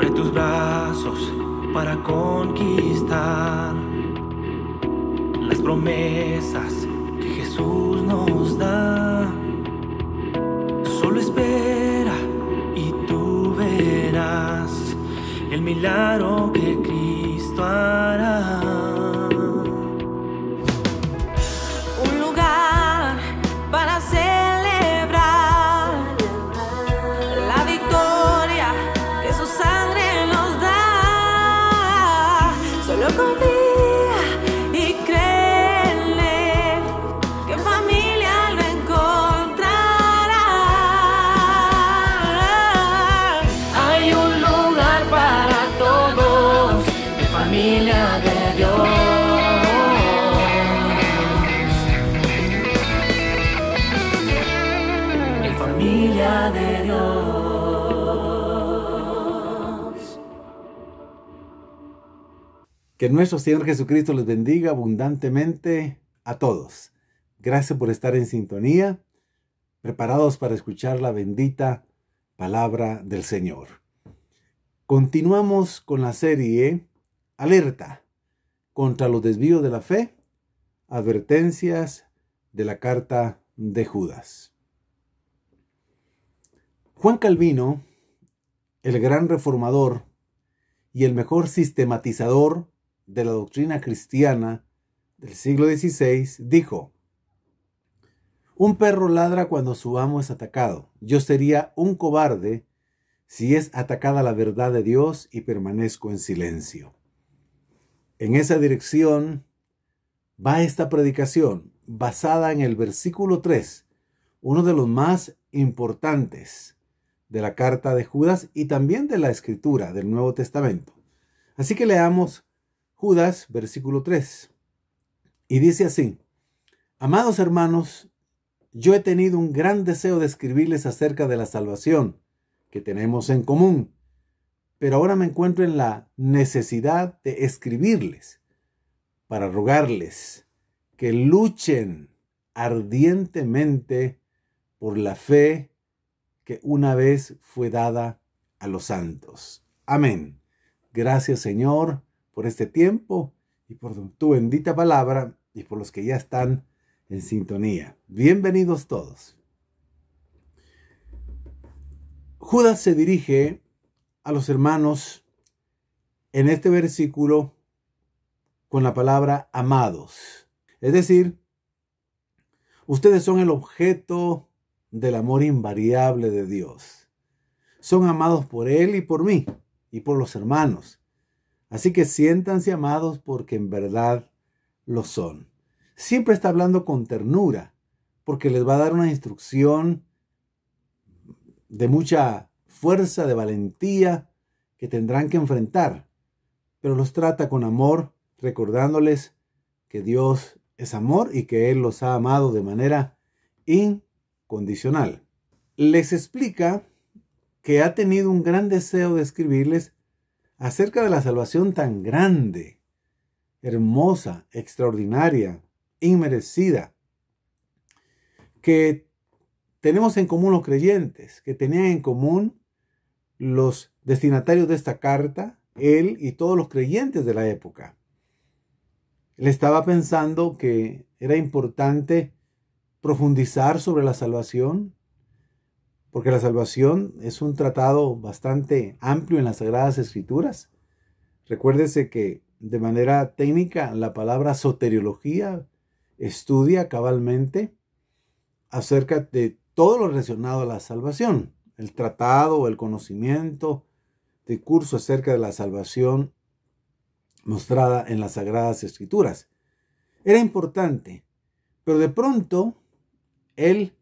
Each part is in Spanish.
sobre tus brazos para conquistar las promesas que Jesús nos da. Solo espera y tú verás el milagro que Cristo hará. Un lugar para celebrar la victoria que su sangre nos da. Solo confía y cree en Él, que en familia lo encontrará. Hay un lugar para todos, de familia de Dios. En familia de Dios. Que nuestro Señor Jesucristo les bendiga abundantemente a todos. Gracias por estar en sintonía, preparados para escuchar la bendita palabra del Señor. Continuamos con la serie Alerta contra los desvíos de la fe, advertencias de la carta de Judas. Juan Calvino, el gran reformador y el mejor sistematizador de la doctrina cristiana del siglo XVI, dijo: un perro ladra cuando su amo es atacado. Yo sería un cobarde si es atacada la verdad de Dios y permanezco en silencio. En esa dirección va esta predicación, basada en el versículo 3, uno de los más importantes de la carta de Judas y también de la escritura del Nuevo Testamento. Así que leamos Judas, versículo 3. Y dice así: amados hermanos, yo he tenido un gran deseo de escribirles acerca de la salvación que tenemos en común, pero ahora me encuentro en la necesidad de escribirles para rogarles que luchen ardientemente por la fe que una vez fue dada a los santos. Amén. Gracias, Señor, por este tiempo y por tu bendita palabra y por los que ya están en sintonía. Bienvenidos todos. Judas se dirige a los hermanos en este versículo con la palabra amados. Es decir, ustedes son el objeto del amor invariable de Dios. Son amados por Él y por mí y por los hermanos. Así que siéntanse amados porque en verdad lo son. Siempre está hablando con ternura porque les va a dar una instrucción de mucha fuerza, de valentía que tendrán que enfrentar. Pero los trata con amor, recordándoles que Dios es amor y que Él los ha amado de manera incondicional. Les explica que ha tenido un gran deseo de escribirles acerca de la salvación tan grande, hermosa, extraordinaria, inmerecida, que tenemos en común los creyentes, que tenían en común los destinatarios de esta carta, él y todos los creyentes de la época. Él estaba pensando que era importante profundizar sobre la salvación, porque la salvación es un tratado bastante amplio en las Sagradas Escrituras. Recuérdese que de manera técnica la palabra soteriología estudia cabalmente acerca de todo lo relacionado a la salvación, el tratado o el conocimiento de curso acerca de la salvación mostrada en las Sagradas Escrituras. Era importante, pero de pronto él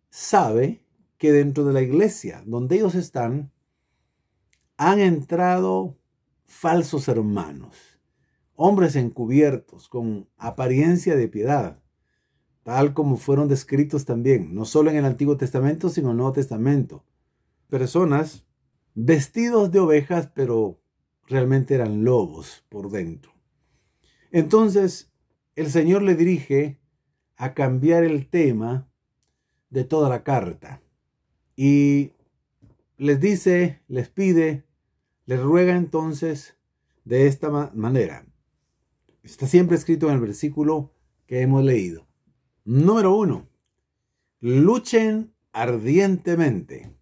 sabe que dentro de la iglesia donde ellos están han entrado falsos hermanos, hombres encubiertos con apariencia de piedad, tal como fueron descritos también, no solo en el Antiguo Testamento, sino en el Nuevo Testamento. Personas vestidos de ovejas, pero realmente eran lobos por dentro. Entonces, el Señor le dirige a cambiar el tema de toda la carta y les dice, les pide le ruega entonces de esta manera. Está siempre escrito en el versículo que hemos leído. Número 1. Luchen ardientemente.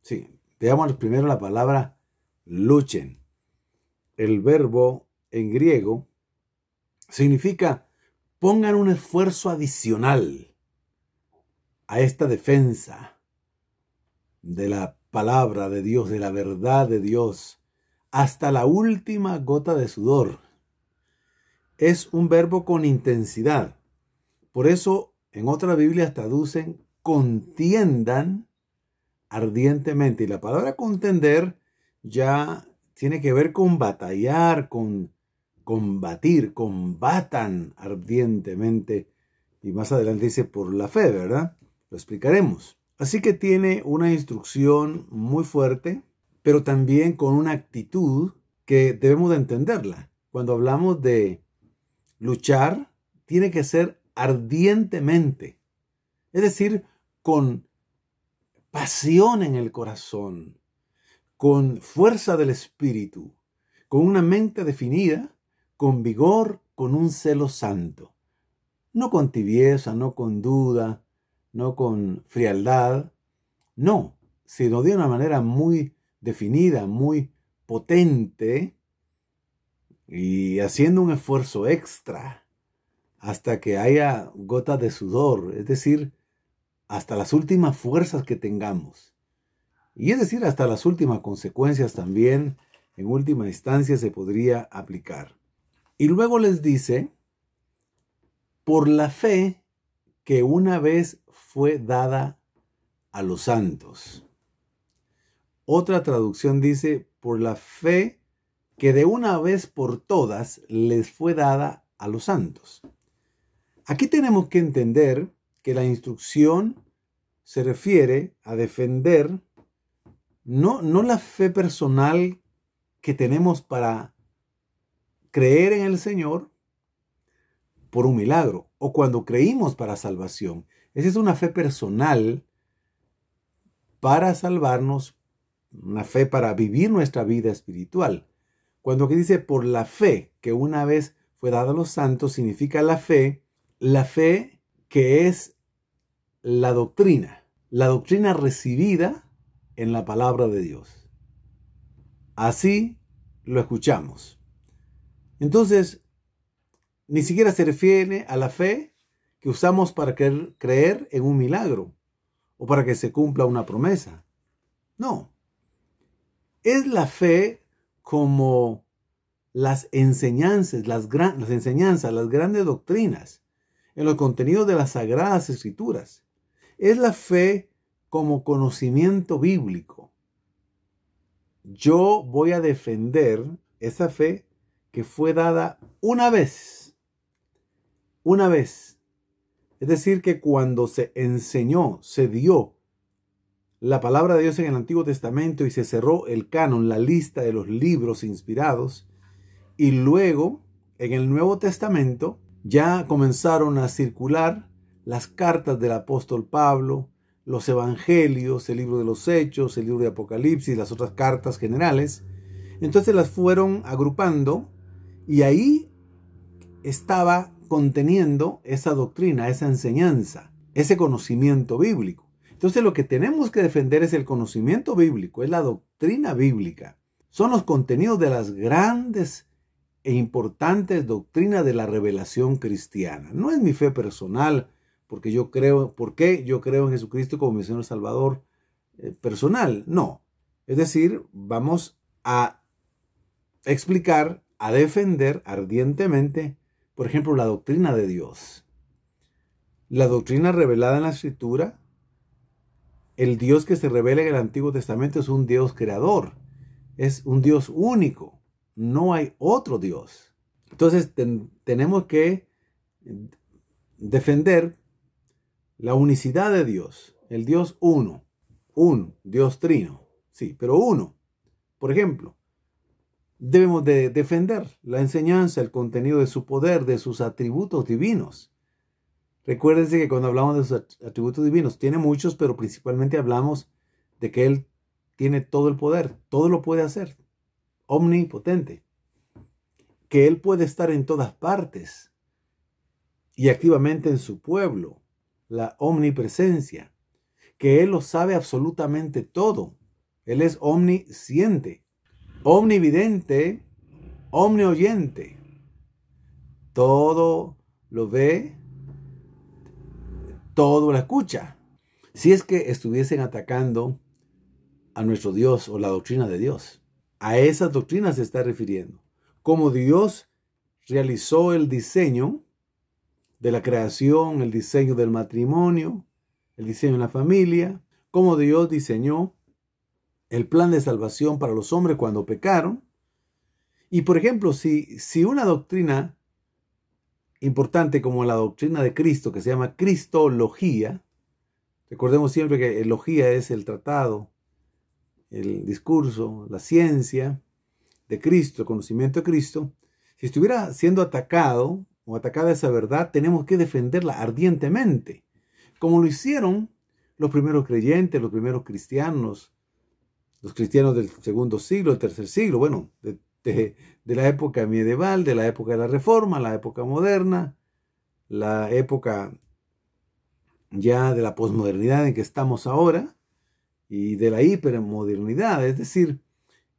Sí, veamos primero la palabra luchen. El verbo en griego significa pongan un esfuerzo adicional a esta defensa de la palabra de Dios, de la verdad de Dios, hasta la última gota de sudor. Es un verbo con intensidad. Por eso en otras Biblias traducen contiendan ardientemente. Y la palabra contender ya tiene que ver con batallar, con combatir, combatan ardientemente. Y más adelante dice por la fe, ¿verdad? Lo explicaremos. Así que tiene una instrucción muy fuerte, pero también con una actitud que debemos de entenderla. Cuando hablamos de luchar, tiene que ser ardientemente. Es decir, con pasión en el corazón, con fuerza del espíritu, con una mente definida, con vigor, con un celo santo. No con tibieza, no con duda, no con frialdad, no, sino de una manera muy definida, muy potente y haciendo un esfuerzo extra hasta que haya gotas de sudor, es decir, hasta las últimas fuerzas que tengamos. Y es decir, hasta las últimas consecuencias también, en última instancia, se podría aplicar. Y luego les dice, por la fe que una vez fue dada a los santos. Otra traducción dice, por la fe que de una vez por todas les fue dada a los santos. Aquí tenemos que entender que la instrucción se refiere a defender no la fe personal que tenemos para creer en el Señor por un milagro o cuando creímos para salvación. Esa es una fe personal para salvarnos, una fe para vivir nuestra vida espiritual. Cuando aquí dice por la fe que una vez fue dada a los santos, significa la fe que es la doctrina recibida en la palabra de Dios. Así lo escuchamos. Entonces, ni siquiera se refiere a la fe que usamos para creer en un milagro o para que se cumpla una promesa. No. Es la fe como las enseñanzas, las grandes doctrinas en los contenidos de las Sagradas Escrituras. Es la fe como conocimiento bíblico. Yo voy a defender esa fe que fue dada una vez. Una vez. Es decir, que cuando se enseñó, se dio la palabra de Dios en el Antiguo Testamento y se cerró el canon, la lista de los libros inspirados, y luego en el Nuevo Testamento ya comenzaron a circular las cartas del apóstol Pablo, los evangelios, el libro de los Hechos, el libro de Apocalipsis, las otras cartas generales. Entonces las fueron agrupando y ahí estaba conteniendo esa doctrina, esa enseñanza, ese conocimiento bíblico. Entonces lo que tenemos que defender es el conocimiento bíblico, es la doctrina bíblica. Son los contenidos de las grandes e importantes doctrinas de la revelación cristiana. No es mi fe personal, porque yo creo en Jesucristo como mi Señor Salvador personal. No. Es decir, vamos a explicar, a defender ardientemente, por ejemplo, la doctrina de Dios. La doctrina revelada en la Escritura, el Dios que se revela en el Antiguo Testamento es un Dios creador, es un Dios único, no hay otro Dios. Entonces tenemos que defender la unicidad de Dios, el Dios uno, un Dios trino, sí, pero uno. Por ejemplo, debemos de defender la enseñanza, el contenido de su poder, de sus atributos divinos. Recuérdense que cuando hablamos de sus atributos divinos, tiene muchos, pero principalmente hablamos de que Él tiene todo el poder, todo lo puede hacer. omnipotente, que Él puede estar en todas partes y activamente en su pueblo, la omnipresencia, que Él lo sabe absolutamente todo. Él es omnisciente, omnividente, omnioyente. Todo lo ve, todo lo escucha. Si es que estuviesen atacando a nuestro Dios o la doctrina de Dios, a esa doctrina se está refiriendo. Como Dios realizó el diseño de la creación, el diseño del matrimonio, el diseño de la familia, como Dios diseñó el plan de salvación para los hombres cuando pecaron. Y por ejemplo, si una doctrina importante como la doctrina de Cristo, que se llama cristología, recordemos siempre que logía es el tratado, el discurso, la ciencia de Cristo, el conocimiento de Cristo, si estuviera siendo atacado o atacada esa verdad, tenemos que defenderla ardientemente, como lo hicieron los primeros creyentes, los primeros cristianos, los cristianos del segundo siglo, del tercer siglo, bueno, de la época medieval, de la época de la Reforma, la época moderna, la época ya de la posmodernidad en que estamos ahora, y de la hipermodernidad. Es decir,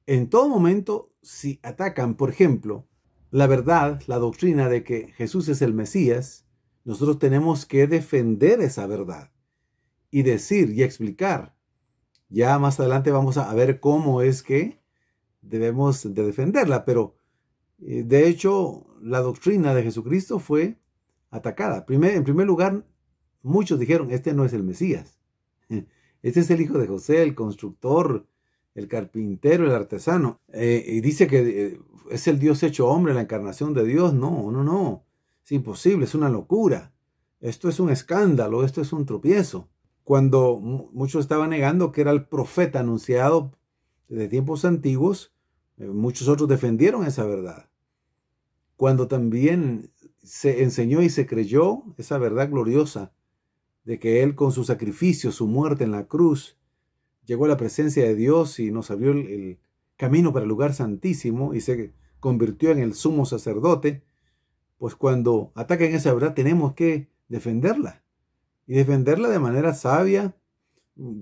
en todo momento, si atacan, por ejemplo, la verdad, la doctrina de que Jesús es el Mesías, nosotros tenemos que defender esa verdad y decir y explicar. Ya más adelante vamos a ver cómo es que debemos de defenderla, pero de hecho la doctrina de Jesucristo fue atacada. En primer lugar, muchos dijeron, este no es el Mesías. Este es el hijo de José, el constructor, el carpintero, el artesano. Y dice que es el Dios hecho hombre, la encarnación de Dios. No. Es imposible, es una locura. Esto es un escándalo, esto es un tropiezo. Cuando muchos estaban negando que era el profeta anunciado desde tiempos antiguos, muchos otros defendieron esa verdad. Cuando también se enseñó y se creyó esa verdad gloriosa de que Él con su sacrificio, su muerte en la cruz, llegó a la presencia de Dios y nos abrió el camino para el lugar santísimo y se convirtió en el sumo sacerdote, pues cuando atacan esa verdad tenemos que defenderla. Y defenderla de manera sabia,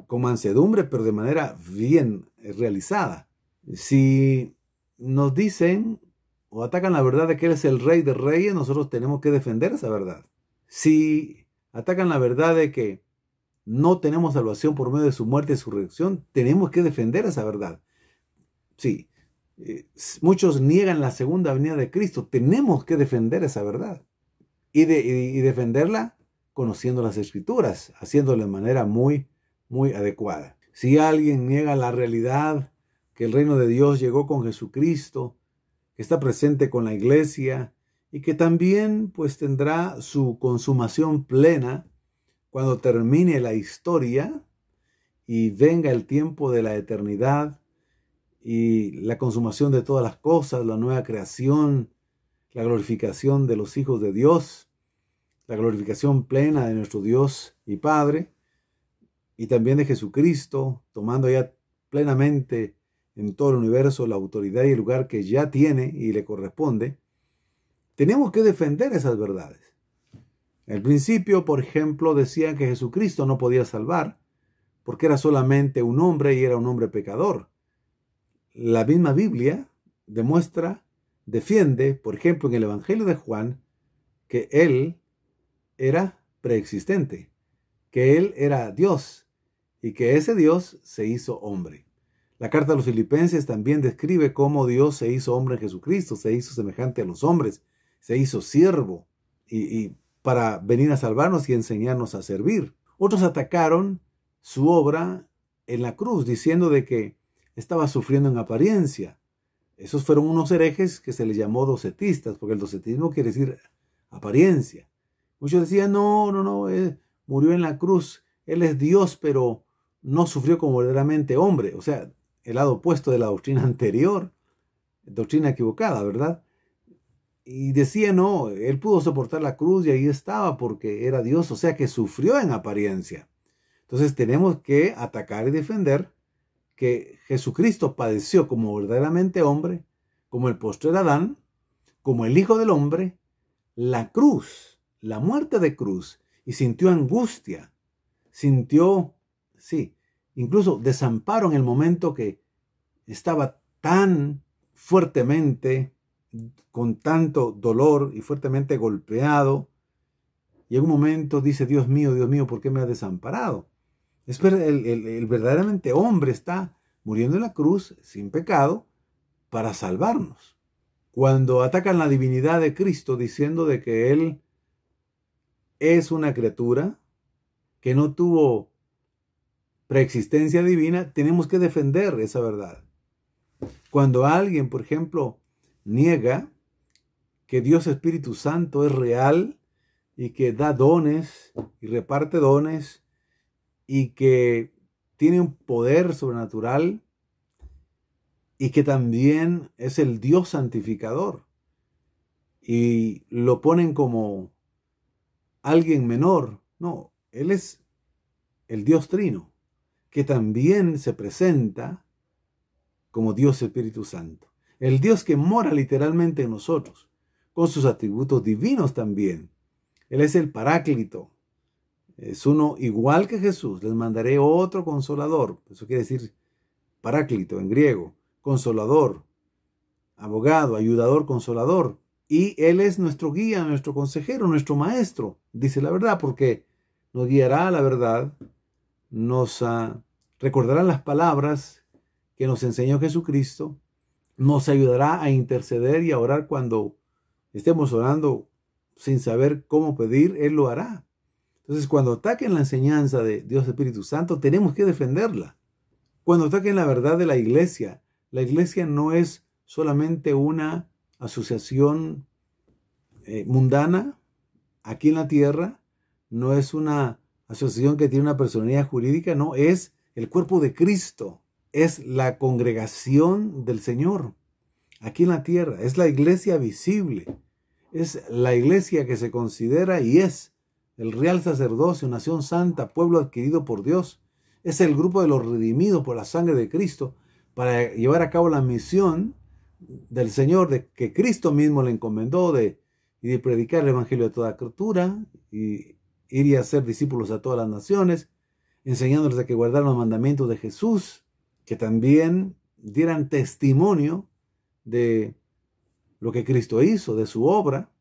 con mansedumbre, pero de manera bien realizada. Si nos dicen o atacan la verdad de que Él es el Rey de Reyes, nosotros tenemos que defender esa verdad. Si atacan la verdad de que no tenemos salvación por medio de su muerte y su resurrección, tenemos que defender esa verdad. Sí, muchos niegan la segunda venida de Cristo, tenemos que defender esa verdad. Y defenderla conociendo las Escrituras, haciéndolo de manera muy adecuada. Si alguien niega la realidad que el reino de Dios llegó con Jesucristo, que está presente con la iglesia y que también pues tendrá su consumación plena cuando termine la historia y venga el tiempo de la eternidad y la consumación de todas las cosas, la nueva creación, la glorificación de los hijos de Dios, la glorificación plena de nuestro Dios y Padre, y también de Jesucristo, tomando ya plenamente en todo el universo la autoridad y el lugar que ya tiene y le corresponde. Tenemos que defender esas verdades. Al principio, por ejemplo, decían que Jesucristo no podía salvar porque era solamente un hombre y era un hombre pecador. La misma Biblia defiende, por ejemplo, en el Evangelio de Juan, que Él era preexistente, que Él era Dios y que ese Dios se hizo hombre. La carta a los Filipenses también describe cómo Dios se hizo hombre en Jesucristo, se hizo semejante a los hombres, se hizo siervo y para venir a salvarnos y enseñarnos a servir. Otros atacaron su obra en la cruz, diciendo de que estaba sufriendo en apariencia. Esos fueron unos herejes que se les llamó docetistas, porque el docetismo quiere decir apariencia. Muchos decían, no, Él murió en la cruz, Él es Dios, pero no sufrió como verdaderamente hombre. O sea, el lado opuesto de la doctrina anterior, doctrina equivocada, ¿verdad? Y decía, no, Él pudo soportar la cruz y ahí estaba porque era Dios, o sea que sufrió en apariencia. Entonces tenemos que atacar y defender que Jesucristo padeció como verdaderamente hombre, como el postrer Adán, como el Hijo del Hombre, la cruz, la muerte de cruz, y sintió angustia, sintió, sí, incluso desamparo en el momento que estaba tan fuertemente, con tanto dolor y fuertemente golpeado. Y en un momento dice, Dios mío, ¿por qué me has desamparado? El verdaderamente hombre está muriendo en la cruz sin pecado para salvarnos. Cuando atacan la divinidad de Cristo diciendo de que Él es una criatura que no tuvo preexistencia divina, tenemos que defender esa verdad. Cuando alguien, por ejemplo, niega que Dios Espíritu Santo es real y que da dones y reparte dones y que tiene un poder sobrenatural y que también es el Dios santificador, y lo ponen como alguien menor. No, Él es el Dios Trino, que también se presenta como Dios Espíritu Santo. El Dios que mora literalmente en nosotros, con sus atributos divinos también. Él es el Paráclito. Es uno igual que Jesús. Les mandaré otro consolador. Eso quiere decir Paráclito en griego. Consolador, abogado, ayudador, consolador. Y Él es nuestro guía, nuestro consejero, nuestro maestro. Dice la verdad, porque nos guiará a la verdad. Nos recordará las palabras que nos enseñó Jesucristo. Nos ayudará a interceder y a orar cuando estemos orando sin saber cómo pedir. Él lo hará. Entonces, cuando ataquen la enseñanza de Dios Espíritu Santo, tenemos que defenderla. Cuando ataquen la verdad de la iglesia no es solamente una asociación mundana aquí en la tierra, no es una asociación que tiene una personalidad jurídica, no, es el cuerpo de Cristo, es la congregación del Señor aquí en la tierra, es la iglesia visible, es la iglesia que se considera y es el real sacerdocio, nación santa, pueblo adquirido por Dios. Es el grupo de los redimidos por la sangre de Cristo para llevar a cabo la misión del Señor, de que Cristo mismo le encomendó de predicar el evangelio a toda criatura y ir y hacer discípulos a todas las naciones, enseñándoles a que guardaran los mandamientos de Jesús, que también dieran testimonio de lo que Cristo hizo, de su obra,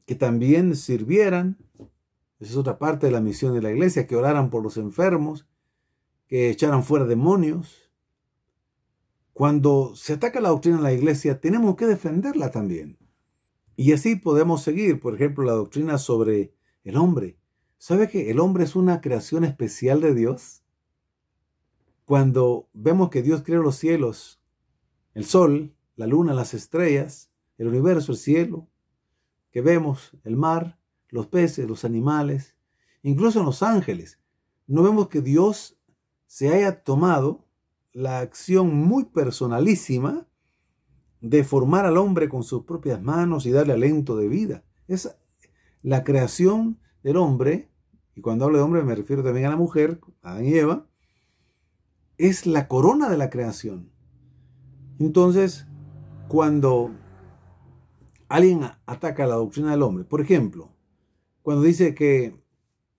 que también sirvieran. Esa es otra parte de la misión de la iglesia, que oraran por los enfermos, que echaran fuera demonios. Cuando se ataca la doctrina de la iglesia, tenemos que defenderla también. Y así podemos seguir, por ejemplo, la doctrina sobre el hombre. ¿Sabe que el hombre es una creación especial de Dios? Cuando vemos que Dios creó los cielos, el sol, la luna, las estrellas, el universo, el cielo, que vemos el mar, los peces, los animales, incluso los ángeles, no vemos que Dios se haya tomado la acción muy personalísima de formar al hombre con sus propias manos y darle aliento de vida. Es la creación del hombre, y cuando hablo de hombre me refiero también a la mujer, Adán y Eva, es la corona de la creación. Entonces, cuando alguien ataca la doctrina del hombre, por ejemplo, cuando dice que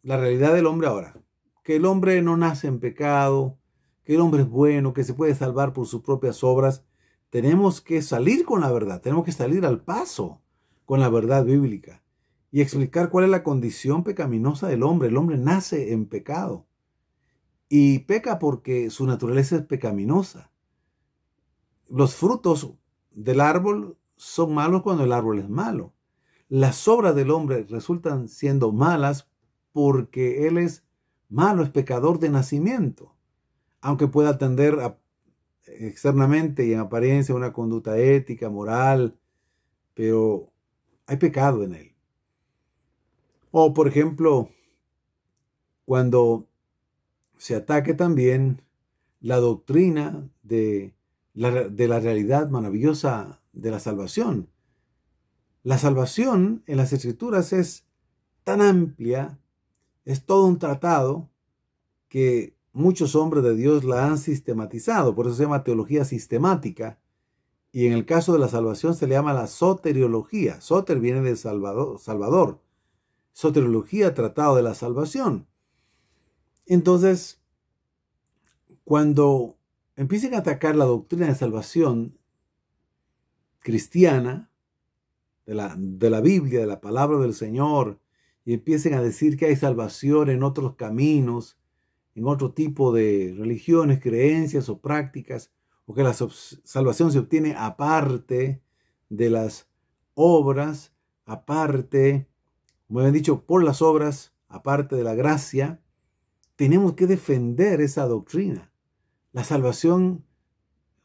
la realidad del hombre ahora, que el hombre no nace en pecado, que el hombre es bueno, que se puede salvar por sus propias obras, tenemos que salir con la verdad, tenemos que salir al paso con la verdad bíblica y explicar cuál es la condición pecaminosa del hombre. El hombre nace en pecado y peca porque su naturaleza es pecaminosa. Los frutos del árbol son malos cuando el árbol es malo. Las obras del hombre resultan siendo malas porque él es malo, es pecador de nacimiento. Aunque pueda atender externamente y en apariencia una conducta ética, moral, pero hay pecado en él. O, por ejemplo, cuando se ataque también la doctrina de la realidad maravillosa de la salvación. La salvación en las Escrituras es tan amplia, es todo un tratado que muchos hombres de Dios la han sistematizado, por eso se llama teología sistemática. Y en el caso de la salvación se le llama la soteriología. Soter viene de Salvador. Soteriología, tratado de la salvación. Entonces, cuando empiecen a atacar la doctrina de salvación cristiana, de la Biblia, de la palabra del Señor, y empiecen a decir que hay salvación en otros caminos, en otro tipo de religiones, creencias o prácticas, o que la salvación se obtiene aparte de las obras, aparte, como habían dicho, por las obras, aparte de la gracia, tenemos que defender esa doctrina. La salvación,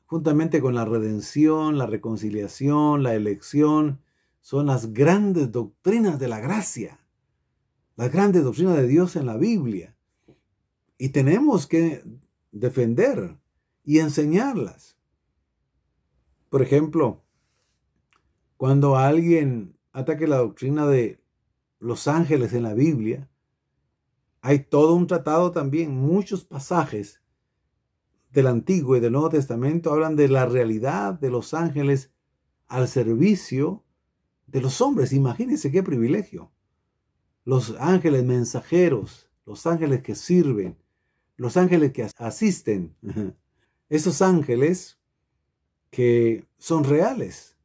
juntamente con la redención, la reconciliación, la elección, son las grandes doctrinas de la gracia, las grandes doctrinas de Dios en la Biblia. Y tenemos que defender y enseñarlas. Por ejemplo, cuando alguien ataque la doctrina de los ángeles en la Biblia, hay todo un tratado también, muchos pasajes del Antiguo y del Nuevo Testamento hablan de la realidad de los ángeles al servicio de los hombres. Imagínense qué privilegio. Los ángeles mensajeros, los ángeles que sirven, los ángeles que asisten. Esos ángeles que son reales.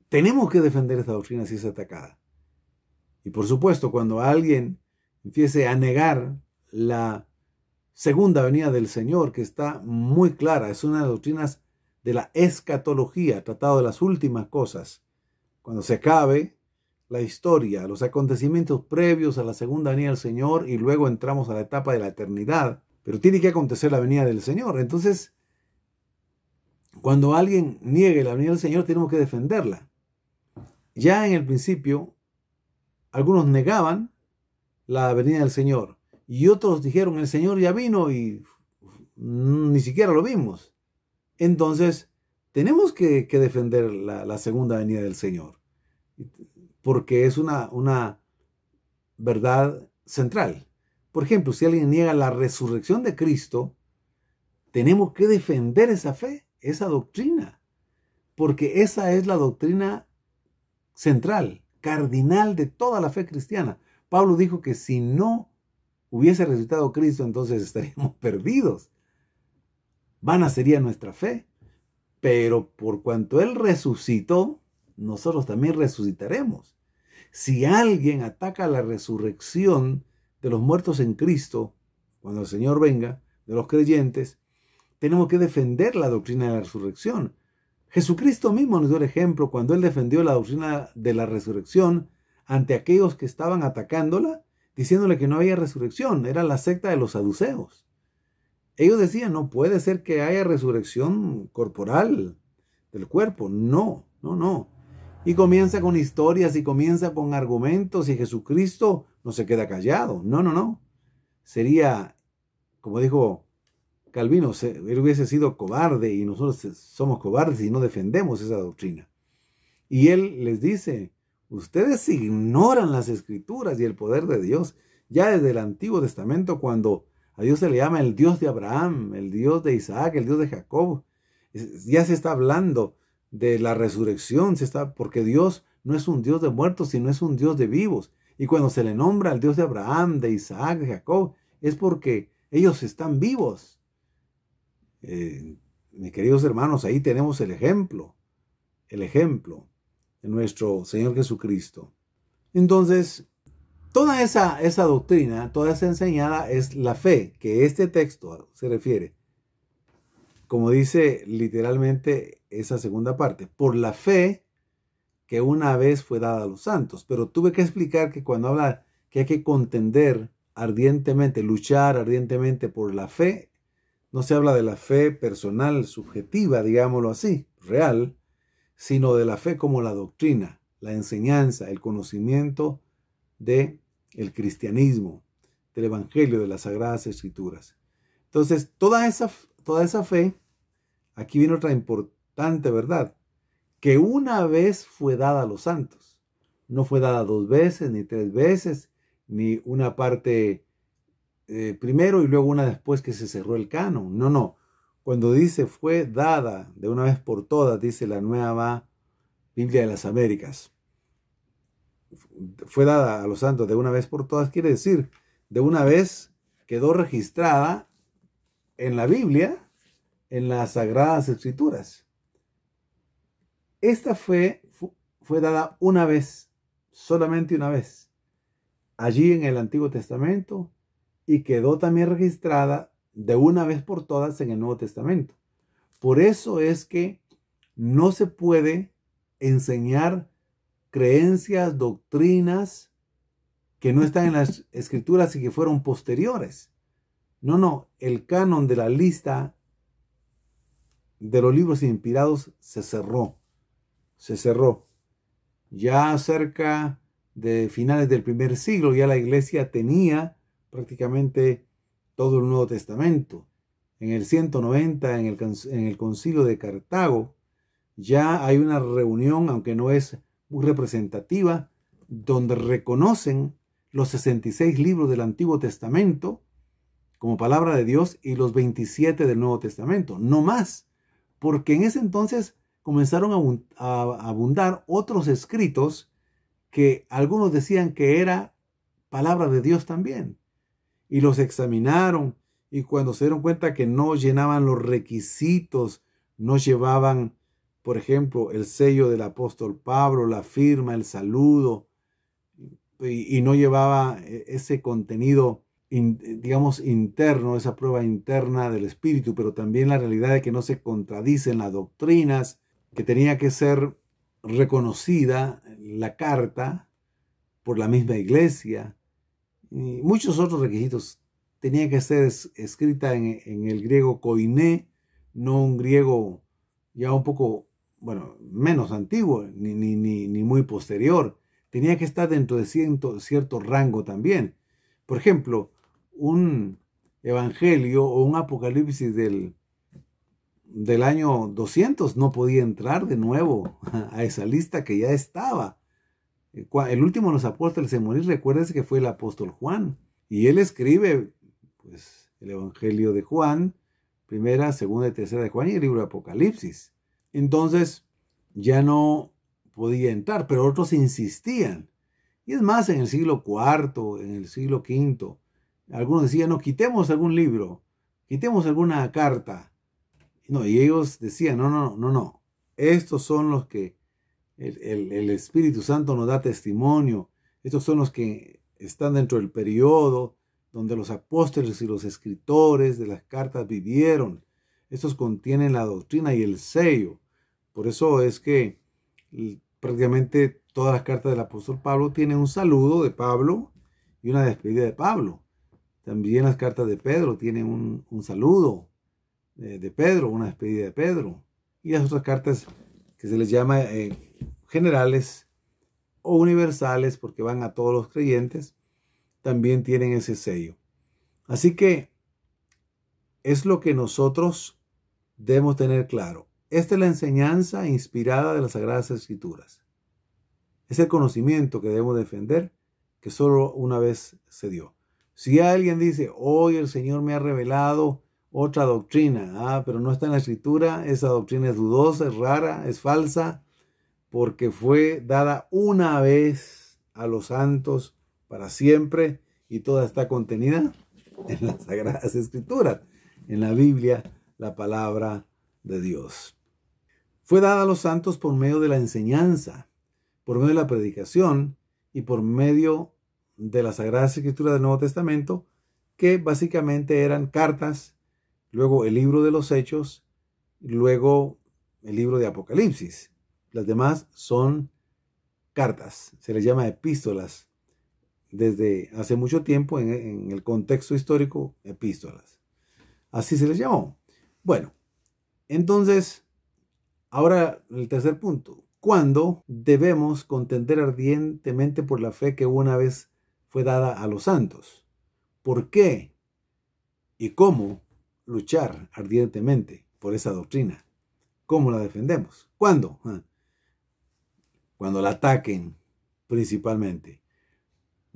Tenemos que defender esa doctrina si es atacada. Y por supuesto, cuando alguien empiece a negar la segunda venida del Señor, que está muy clara, es una de las doctrinas de la escatología, tratado de las últimas cosas. Cuando se acabe la historia, los acontecimientos previos a la segunda venida del Señor, y luego entramos a la etapa de la eternidad. Pero tiene que acontecer la venida del Señor. Entonces, cuando alguien niegue la venida del Señor, tenemos que defenderla. Ya en el principio, algunos negaban la venida del Señor. Y otros dijeron, el Señor ya vino y ni siquiera lo vimos. Entonces, tenemos que defender la segunda venida del Señor. Porque es una verdad central. Por ejemplo, si alguien niega la resurrección de Cristo, tenemos que defender esa fe, esa doctrina. Porque esa es la doctrina central, cardinal de toda la fe cristiana. Pablo dijo que si no hubiese resucitado Cristo, entonces estaríamos perdidos. Vana sería nuestra fe. Pero por cuanto Él resucitó, nosotros también resucitaremos. Si alguien ataca la resurrección de los muertos en Cristo, cuando el Señor venga, de los creyentes, tenemos que defender la doctrina de la resurrección. Jesucristo mismo nos dio el ejemplo cuando Él defendió la doctrina de la resurrección ante aquellos que estaban atacándola, diciéndole que no había resurrección. Era la secta de los saduceos. Ellos decían, no puede ser que haya resurrección corporal del cuerpo. No. Y comienza con historias y comienza con argumentos y Jesucristo no se queda callado. No. Sería, como dijo Calvino, él hubiese sido cobarde y nosotros somos cobardes y no defendemos esa doctrina. Y él les dice, ustedes ignoran las Escrituras y el poder de Dios. Ya desde el Antiguo Testamento, cuando a Dios se le llama el Dios de Abraham, el Dios de Isaac, el Dios de Jacob, ya se está hablando de la resurrección, porque Dios no es un Dios de muertos, sino es un Dios de vivos. Y cuando se le nombra al Dios de Abraham, de Isaac, de Jacob, es porque ellos están vivos. Mis queridos hermanos, ahí tenemos el ejemplo de nuestro Señor Jesucristo. Entonces, toda esa doctrina, toda esa enseñada es la fe, que este texto se refiere. Como dice literalmente esa segunda parte, por la fe que una vez fue dada a los santos. Pero tuve que explicar que cuando habla que hay que contender ardientemente, luchar ardientemente por la fe, no se habla de la fe personal, subjetiva, digámoslo así, real, sino de la fe como la doctrina, la enseñanza, el conocimiento del cristianismo, del evangelio, de las sagradas escrituras. Entonces, toda esa fe, aquí viene otra importante verdad, que una vez fue dada a los santos. No fue dada 2 veces, ni 3 veces, ni una parte primero y luego una después que se cerró el canon. No, no. Cuando dice fue dada de una vez por todas, dice la Nueva Biblia de las Américas. Fue dada a los santos de una vez por todas, quiere decir, de una vez quedó registrada en la Biblia, en las Sagradas Escrituras. Esta fue dada una vez, solamente una vez, allí en el Antiguo Testamento, y quedó también registrada de una vez por todas en el Nuevo Testamento. Por eso es que no se puede enseñar creencias, doctrinas que no están en las Escrituras y que fueron posteriores. No, no, el canon de la lista de los libros inspirados se cerró. Se cerró. Ya cerca de finales del primer siglo, ya la iglesia tenía prácticamente todo el Nuevo Testamento. En el 190, en el Concilio de Cartago, ya hay una reunión, aunque no es muy representativa, donde reconocen los 66 libros del Antiguo Testamento como palabra de Dios y los 27 del Nuevo Testamento, no más, porque en ese entonces comenzaron a abundar otros escritos que algunos decían que era palabra de Dios también, y los examinaron, y cuando se dieron cuenta que no llenaban los requisitos, no llevaban, por ejemplo, el sello del apóstol Pablo, la firma, el saludo, y no llevaba ese contenido, digamos, interno, esa prueba interna del espíritu, pero también la realidad de que no se contradicen las doctrinas, que tenía que ser reconocida la carta por la misma iglesia, y muchos otros requisitos. Tenía que ser escrita en el griego koiné, no un griego ya un poco, bueno, menos antiguo, ni muy posterior. Tenía que estar dentro de cierto rango también. Por ejemplo, un evangelio o un apocalipsis del año 200 no podía entrar de nuevo a esa lista que ya estaba. El último de los apóstoles en morir, recuérdense que fue el apóstol Juan. Y él escribe pues, el evangelio de Juan, primera, segunda y tercera de Juan y el libro de Apocalipsis. Entonces ya no podía entrar, pero otros insistían. Y es más, en el siglo IV, en el siglo V, algunos decían, no, quitemos algún libro, quitemos alguna carta. No, y ellos decían, no. Estos son los que el Espíritu Santo nos da testimonio. Estos son los que están dentro del periodo donde los apóstoles y los escritores de las cartas vivieron. Estos contienen la doctrina y el sello. Por eso es que prácticamente todas las cartas del apóstol Pablo tienen un saludo de Pablo y una despedida de Pablo. También las cartas de Pedro tienen un saludo de Pedro, una despedida de Pedro. Y las otras cartas que se les llama generales o universales, porque van a todos los creyentes, también tienen ese sello. Así que es lo que nosotros debemos tener claro. Esta es la enseñanza inspirada de las Sagradas Escrituras. Es el conocimiento que debemos defender, que solo una vez se dio. Si alguien dice, hoy el Señor me ha revelado otra doctrina, pero no está en la Escritura, esa doctrina es dudosa, es rara, es falsa, porque fue dada una vez a los santos para siempre y toda está contenida en las Sagradas Escrituras, en la Biblia, la palabra de Dios. Fue dada a los santos por medio de la enseñanza, por medio de la predicación y por medio de las Sagradas Escrituras del Nuevo Testamento, que básicamente eran cartas, luego el libro de los Hechos, luego el libro de Apocalipsis. Las demás son cartas, se les llama epístolas. Desde hace mucho tiempo, en el contexto histórico, epístolas. Así se les llamó. Bueno, entonces, ahora el tercer punto. ¿Cuándo debemos contender ardientemente por la fe que una vez fue dada a los santos? ¿Por qué? ¿Y cómo luchar ardientemente por esa doctrina? ¿Cómo la defendemos? ¿Cuándo? Cuando la ataquen, principalmente.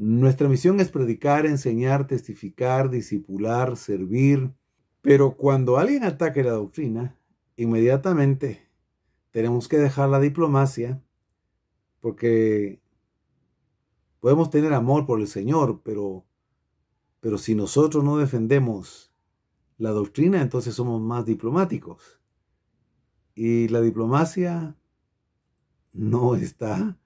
Nuestra misión es predicar, enseñar, testificar, discipular, servir. Pero cuando alguien ataque la doctrina, inmediatamente tenemos que dejar la diplomacia, porque podemos tener amor por el Señor, pero si nosotros no defendemos la doctrina, entonces somos más diplomáticos. Y la diplomacia no está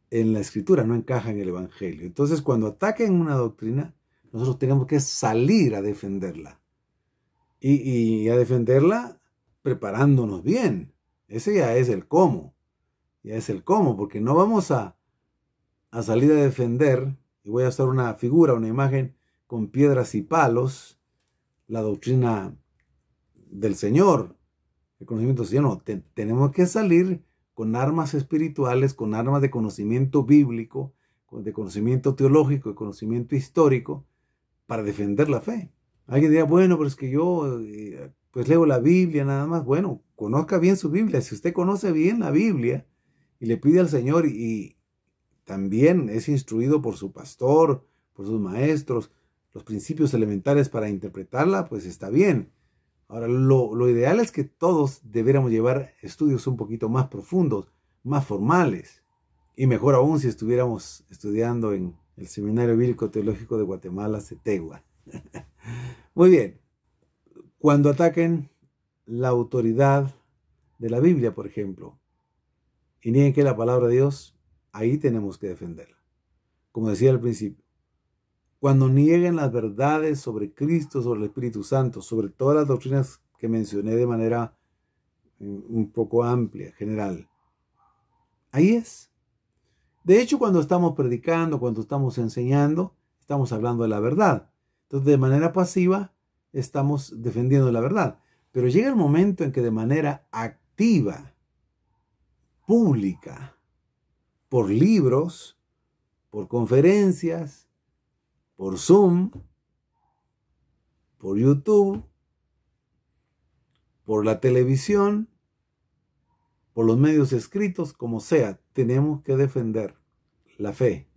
en la Escritura, no encaja en el Evangelio. Entonces, cuando ataquen una doctrina, nosotros tenemos que salir a defenderla. Y a defenderla preparándonos bien. Ese ya es el cómo. Ya es el cómo, porque no vamos a salir a defender, y voy a hacer una figura, una imagen, con piedras y palos, la doctrina del Señor, el conocimiento del Señor. No, tenemos que salir con armas espirituales, con armas de conocimiento bíblico, de conocimiento teológico, de conocimiento histórico, para defender la fe. Alguien dirá, bueno, pero es que yo pues leo la Biblia nada más. Bueno, conozca bien su Biblia. Si usted conoce bien la Biblia y le pide al Señor y también es instruido por su pastor, por sus maestros, los principios elementales para interpretarla, pues está bien. Ahora, lo ideal es que todos debiéramos llevar estudios un poquito más profundos, más formales. Y mejor aún si estuviéramos estudiando en el Seminario Bíblico Teológico de Guatemala, CETEGUA. Muy bien. Cuando ataquen la autoridad de la Biblia, por ejemplo, y nieguen que es la palabra de Dios, ahí tenemos que defenderla. Como decía al principio, cuando nieguen las verdades sobre Cristo, sobre el Espíritu Santo, sobre todas las doctrinas que mencioné de manera un poco amplia, general, ahí es. De hecho, cuando estamos predicando, cuando estamos enseñando, estamos hablando de la verdad. Entonces, de manera pasiva, estamos defendiendo la verdad. Pero llega el momento en que de manera activa, pública, por libros, por conferencias, por Zoom, por YouTube, por la televisión, por los medios escritos, como sea, tenemos que defender la fe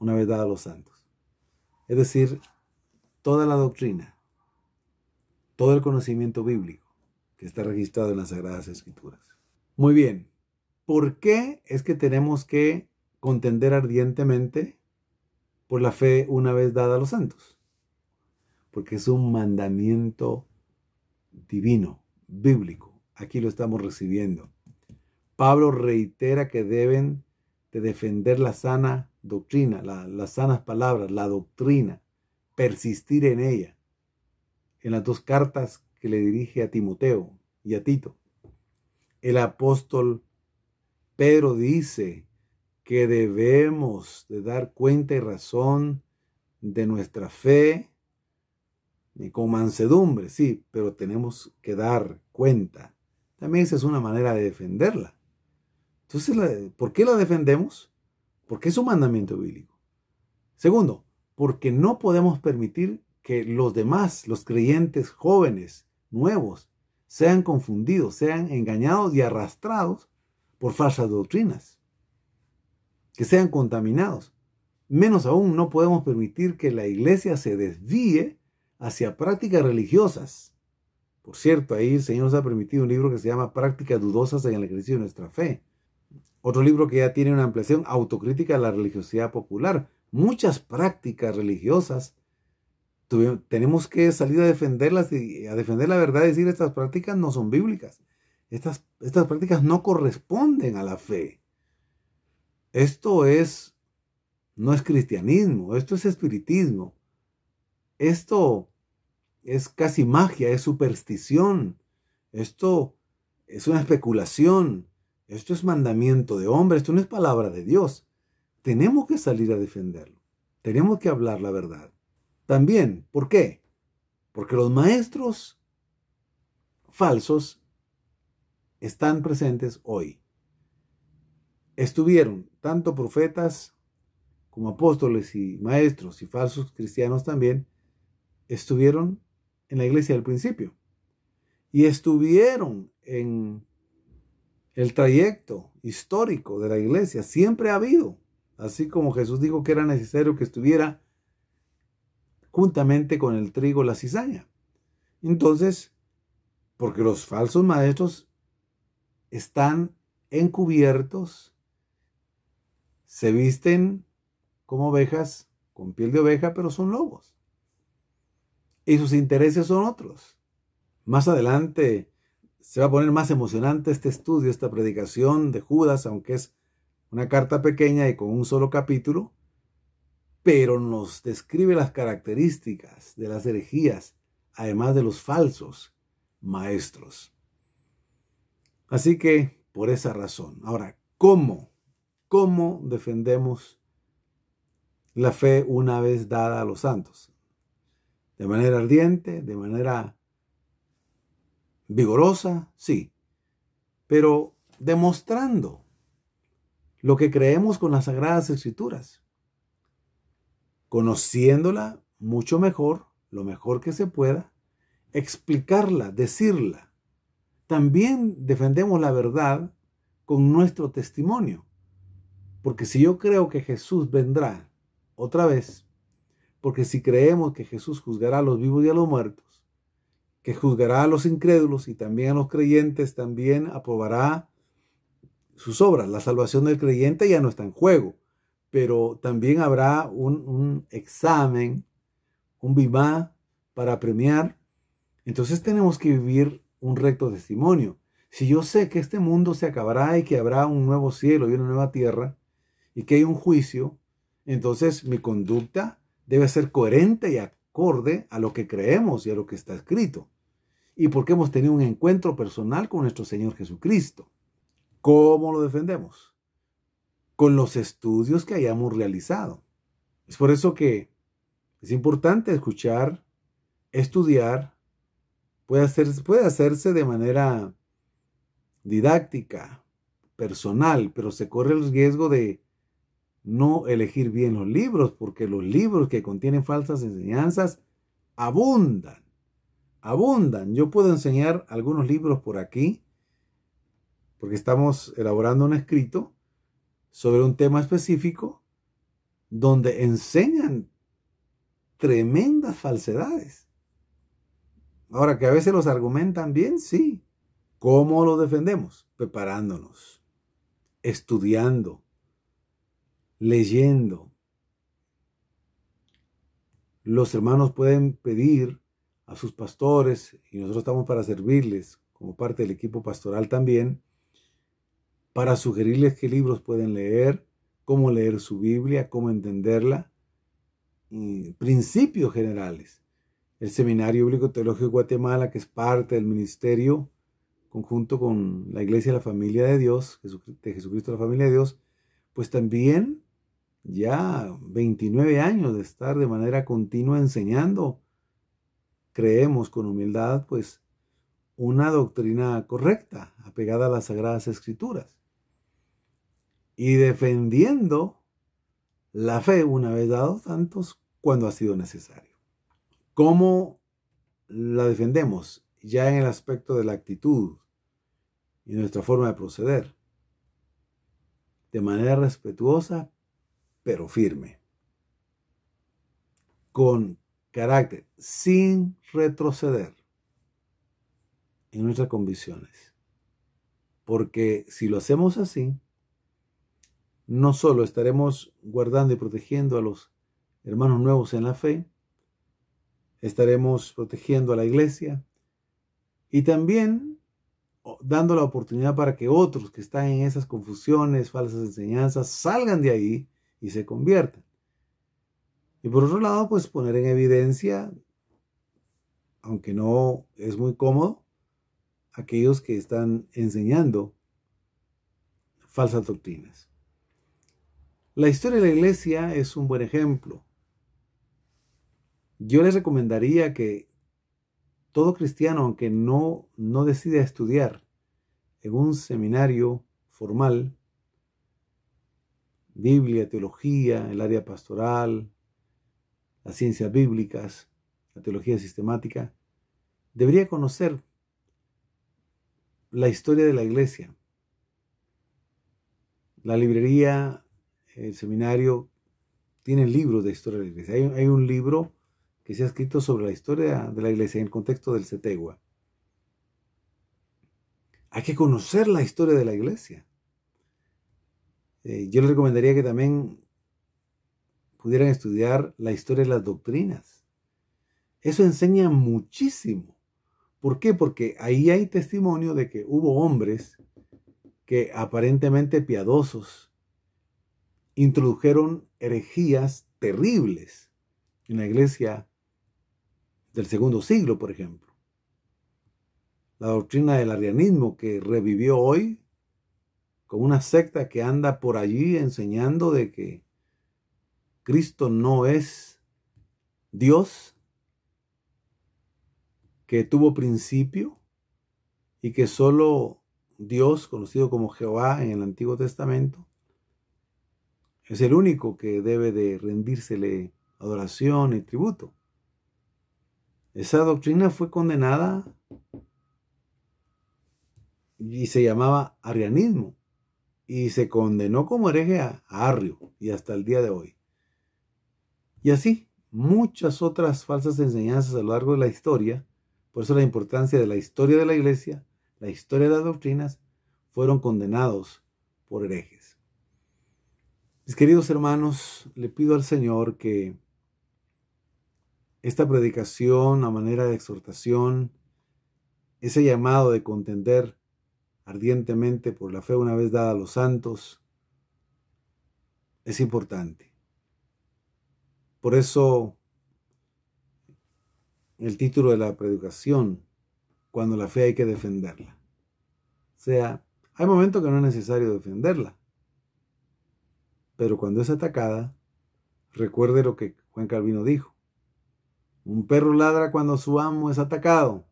una vez dada a los santos. Es decir, toda la doctrina, todo el conocimiento bíblico que está registrado en las Sagradas Escrituras. Muy bien, ¿por qué es que tenemos que contender ardientemente por la fe una vez dada a los santos? Porque es un mandamiento divino, bíblico. Aquí lo estamos recibiendo. Pablo reitera que deben de defender la sana doctrina, las sanas palabras, la doctrina, persistir en ella. En las dos cartas que le dirige a Timoteo y a Tito, el apóstol Pedro dice que debemos de dar cuenta y razón de nuestra fe y con mansedumbre, sí, pero tenemos que dar cuenta. También esa es una manera de defenderla. Entonces, ¿por qué la defendemos? Porque es un mandamiento bíblico. Segundo, porque no podemos permitir que los demás, los creyentes jóvenes, nuevos, sean confundidos, sean engañados y arrastrados por falsas doctrinas, que sean contaminados. Menos aún, no podemos permitir que la iglesia se desvíe hacia prácticas religiosas. Por cierto, ahí el Señor nos ha permitido un libro que se llama Prácticas dudosas en el ejercicio de nuestra fe. Otro libro que ya tiene una ampliación, Autocrítica de la religiosidad popular. Muchas prácticas religiosas tenemos que salir a defenderlas y a defender la verdad y decir estas prácticas no son bíblicas. Estas prácticas no corresponden a la fe. Esto no es cristianismo, esto es espiritismo. Esto es casi magia, es superstición. Esto es una especulación. Esto es mandamiento de hombre, esto no es palabra de Dios. Tenemos que salir a defenderlo. Tenemos que hablar la verdad. También, ¿por qué? Porque los maestros falsos están presentes hoy. Estuvieron tanto profetas como apóstoles y maestros y falsos cristianos también, estuvieron en la iglesia al principio. Y estuvieron en el trayecto histórico de la iglesia. Siempre ha habido. así como Jesús dijo que era necesario que estuviera juntamente con el trigo la cizaña. Entonces, porque los falsos maestros están encubiertos, se visten como ovejas, con piel de oveja, pero son lobos. Y sus intereses son otros. Más adelante se va a poner más emocionante este estudio, esta predicación de Judas, aunque es una carta pequeña y con un solo capítulo, pero nos describe las características de las herejías, además de los falsos maestros. Así que, por esa razón. Ahora, ¿cómo defendemos la fe una vez dada a los santos? ¿De manera ardiente? ¿De manera vigorosa? Sí. Pero demostrando lo que creemos con las Sagradas Escrituras. Conociéndola mucho mejor, lo mejor que se pueda, explicarla, decirla. También defendemos la verdad con nuestro testimonio. Porque si yo creo que Jesús vendrá otra vez, porque si creemos que Jesús juzgará a los vivos y a los muertos, que juzgará a los incrédulos y también a los creyentes, también aprobará sus obras. La salvación del creyente ya no está en juego, pero también habrá un examen, un vivá para premiar. Entonces tenemos que vivir un recto testimonio. Si yo sé que este mundo se acabará y que habrá un nuevo cielo y una nueva tierra y que hay un juicio, entonces mi conducta debe ser coherente y acorde a lo que creemos y a lo que está escrito. Y porque hemos tenido un encuentro personal con nuestro Señor Jesucristo. ¿Cómo lo defendemos? Con los estudios que hayamos realizado. Es por eso que es importante escuchar, estudiar. Puede hacerse de manera didáctica, personal, pero se corre el riesgo de no elegir bien los libros, porque los libros que contienen falsas enseñanzas abundan. Yo puedo enseñar algunos libros por aquí, porque estamos elaborando un escrito sobre un tema específico donde enseñan tremendas falsedades. Ahora, que a veces los argumentan bien, sí. ¿Cómo lo defendemos? Preparándonos, estudiando, leyendo. Los hermanos pueden pedir a sus pastores, y nosotros estamos para servirles como parte del equipo pastoral también, para sugerirles qué libros pueden leer, cómo leer su Biblia, cómo entenderla, y principios generales. El Seminario Bíblico Teológico de Guatemala, que es parte del ministerio, conjunto con la Iglesia de la Familia de Dios, de Jesucristo de la Familia de Dios, pues también ya 29 años de estar de manera continua enseñando, creemos con humildad, pues una doctrina correcta, apegada a las Sagradas Escrituras, y defendiendo la fe una vez dado tantos cuando ha sido necesario. ¿Cómo la defendemos? Ya en el aspecto de la actitud y nuestra forma de proceder. De manera respetuosa, pero firme. Con carácter, sin retroceder en nuestras convicciones. Porque si lo hacemos así, no solo estaremos guardando y protegiendo a los hermanos nuevos en la fe, estaremos protegiendo a la iglesia y también dando la oportunidad para que otros que están en esas confusiones, falsas enseñanzas, salgan de ahí y se conviertan. Y por otro lado, pues poner en evidencia, aunque no es muy cómodo, aquellos que están enseñando falsas doctrinas. La historia de la iglesia es un buen ejemplo. Yo les recomendaría que todo cristiano, aunque no decida estudiar en un seminario formal, Biblia, teología, el área pastoral, las ciencias bíblicas, la teología sistemática, debería conocer la historia de la iglesia. La librería el seminario tienen libros de historia de la iglesia. Hay un libro que se ha escrito sobre la historia de la iglesia en el contexto del CETEGUA. Hay que conocer la historia de la iglesia. Yo les recomendaría que también pudieran estudiar la historia de las doctrinas. Eso enseña muchísimo. ¿Por qué? Porque ahí hay testimonio de que hubo hombres que aparentemente piadosos introdujeron herejías terribles en la iglesia del segundo siglo, por ejemplo. La doctrina del arrianismo que revivió hoy con una secta que anda por allí enseñando de que Cristo no es Dios, que tuvo principio y que solo Dios, conocido como Jehová en el Antiguo Testamento, es el único que debe de rendírsele adoración y tributo. Esa doctrina fue condenada y se llamaba arrianismo y se condenó como hereje a Arrio y hasta el día de hoy. Y así, muchas otras falsas enseñanzas a lo largo de la historia. Por eso la importancia de la historia de la iglesia, la historia de las doctrinas, fueron condenados por herejes. Mis queridos hermanos, le pido al Señor que esta predicación a manera de exhortación, ese llamado de contender ardientemente por la fe una vez dada a los santos, es importante. Por eso el título de la predicación, cuando la fe hay que defenderla. O sea, hay momentos que no es necesario defenderla, pero cuando es atacada, recuerde lo que Juan Calvino dijo: un perro ladra cuando su amo es atacado.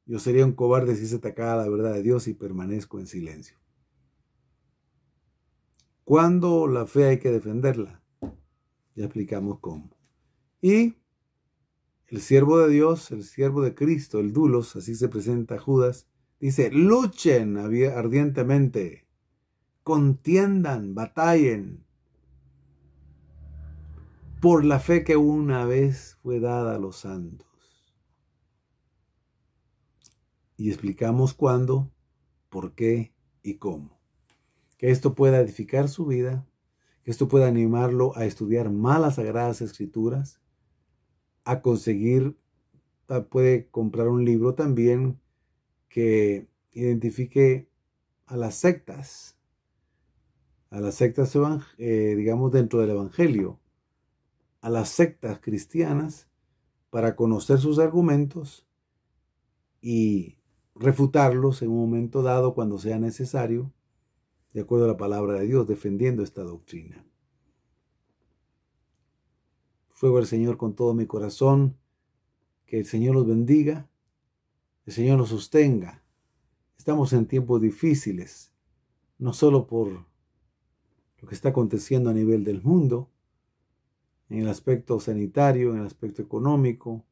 Yo sería un cobarde si se atacara la verdad de Dios y permanezco en silencio. ¿Cuándo la fe hay que defenderla? Ya explicamos cómo. Y el siervo de Dios, el siervo de Cristo, el dulos, así se presenta Judas, dice: luchen ardientemente, contiendan, batallen por la fe que una vez fue dada a los santos. Y explicamos cuándo, por qué y cómo. Que esto pueda edificar su vida, que esto pueda animarlo a estudiar más las Sagradas Escrituras, a conseguir, puede comprar un libro también que identifique a las sectas, digamos dentro del Evangelio, a las sectas cristianas, para conocer sus argumentos y refutarlos en un momento dado cuando sea necesario, de acuerdo a la palabra de Dios, defendiendo esta doctrina. Ruego al Señor con todo mi corazón que el Señor los bendiga, el Señor los sostenga. Estamos en tiempos difíciles, no solo por lo que está aconteciendo a nivel del mundo, en el aspecto sanitario, en el aspecto económico,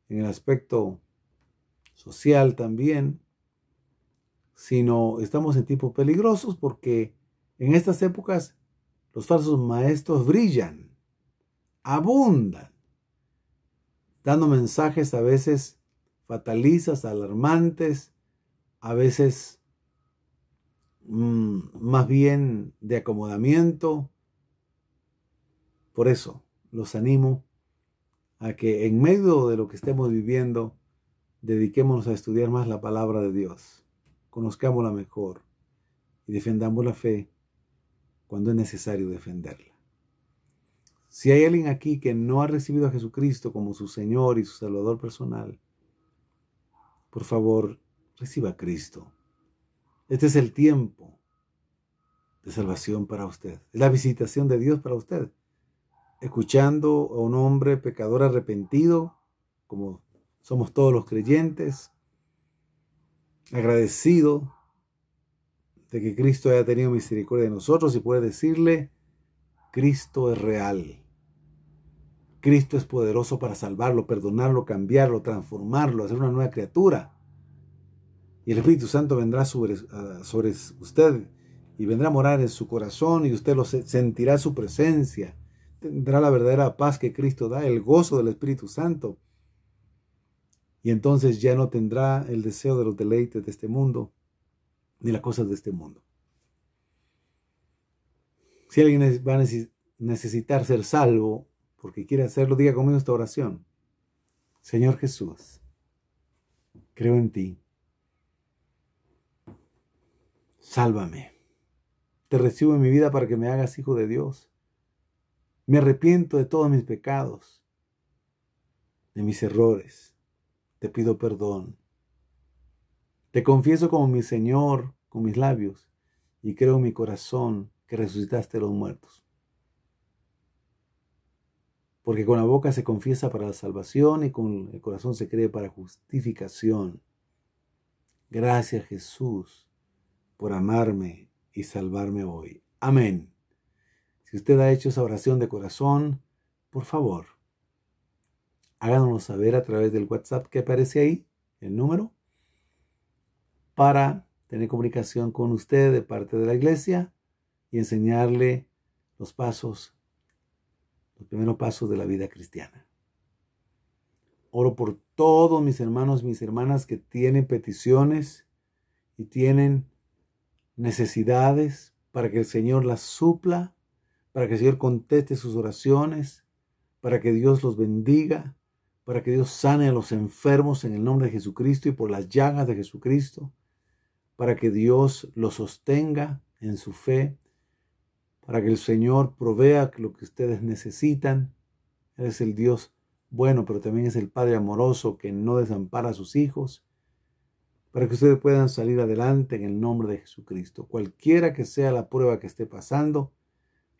en el aspecto social también, sino estamos en tiempos peligrosos porque en estas épocas los falsos maestros brillan, abundan, dando mensajes a veces fatalistas, alarmantes, a veces más bien de acomodamiento. Por eso los animo a que en medio de lo que estemos viviendo, dediquémonos a estudiar más la palabra de Dios, conozcámosla mejor y defendamos la fe cuando es necesario defenderla. Si hay alguien aquí que no ha recibido a Jesucristo como su Señor y su Salvador personal, por favor, reciba a Cristo. Este es el tiempo de salvación para usted. Es la visitación de Dios para usted. Escuchando a un hombre pecador arrepentido, como somos todos los creyentes, agradecido de que Cristo haya tenido misericordia de nosotros y puede decirle: Cristo es real. Cristo es poderoso para salvarlo, perdonarlo, cambiarlo, transformarlo, hacer una nueva criatura. Y el Espíritu Santo vendrá sobre usted y vendrá a morar en su corazón y usted sentirá su presencia. Tendrá la verdadera paz que Cristo da, el gozo del Espíritu Santo. Y entonces ya no tendrá el deseo de los deleites de este mundo, ni las cosas de este mundo. Si alguien va a necesitar ser salvo, porque quiere hacerlo, diga conmigo esta oración. Señor Jesús, creo en ti. Sálvame. Te recibo en mi vida para que me hagas hijo de Dios. Me arrepiento de todos mis pecados, de mis errores. Te pido perdón. Te confieso como mi Señor con mis labios y creo en mi corazón que resucitaste de los muertos. Porque con la boca se confiesa para la salvación y con el corazón se cree para justificación. Gracias, Jesús, por amarme y salvarme hoy. Amén. Si usted ha hecho esa oración de corazón, por favor, háganoslo saber a través del WhatsApp que aparece ahí, el número, para tener comunicación con usted de parte de la iglesia y enseñarle los primeros pasos de la vida cristiana. Oro por todos mis hermanos, mis hermanas que tienen peticiones y tienen necesidades para que el Señor las supla, para que el Señor conteste sus oraciones, para que Dios los bendiga, para que Dios sane a los enfermos en el nombre de Jesucristo y por las llagas de Jesucristo, para que Dios los sostenga en su fe, para que el Señor provea lo que ustedes necesitan. Él es el Dios bueno, pero también es el Padre amoroso que no desampara a sus hijos, para que ustedes puedan salir adelante en el nombre de Jesucristo. Cualquiera que sea la prueba que esté pasando,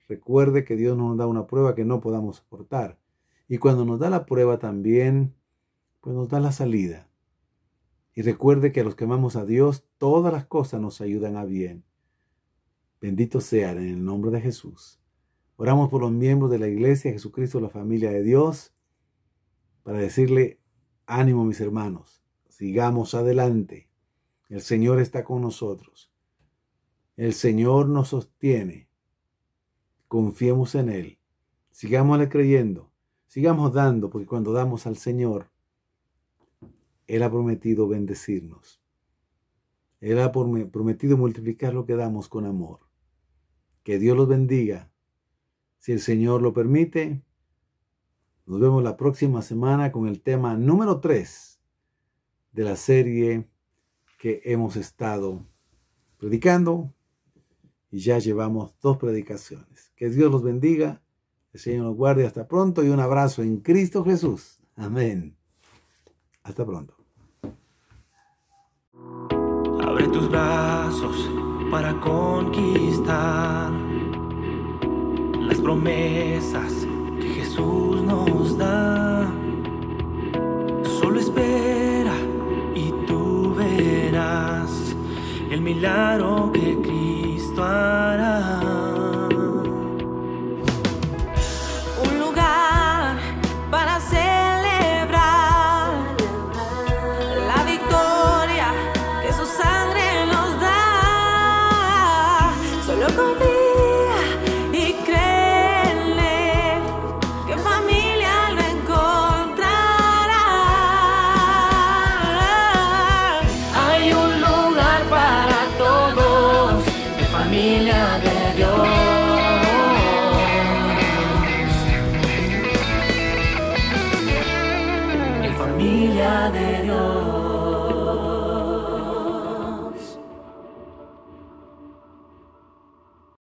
recuerde que Dios no nos da una prueba que no podamos soportar. Y cuando nos da la prueba también, pues nos da la salida. Y recuerde que a los que amamos a Dios, todas las cosas nos ayudan a bien. Bendito sean en el nombre de Jesús. Oramos por los miembros de la iglesia, Jesucristo, la familia de Dios, para decirle, ánimo mis hermanos, sigamos adelante. El Señor está con nosotros. El Señor nos sostiene. Confiemos en Él. Sigámosle creyendo. Sigamos dando, porque cuando damos al Señor, Él ha prometido bendecirnos. Él ha prometido multiplicar lo que damos con amor. Que Dios los bendiga. Si el Señor lo permite, nos vemos la próxima semana con el tema número 3 de la serie que hemos estado predicando. Y ya llevamos 2 predicaciones. Que Dios los bendiga. El Señor los guarde. Hasta pronto y un abrazo en Cristo Jesús. Amén. Hasta pronto. Abre tus brazos para conquistar las promesas que Jesús nos da. Solo espera y tú verás el milagro que Cristo hará.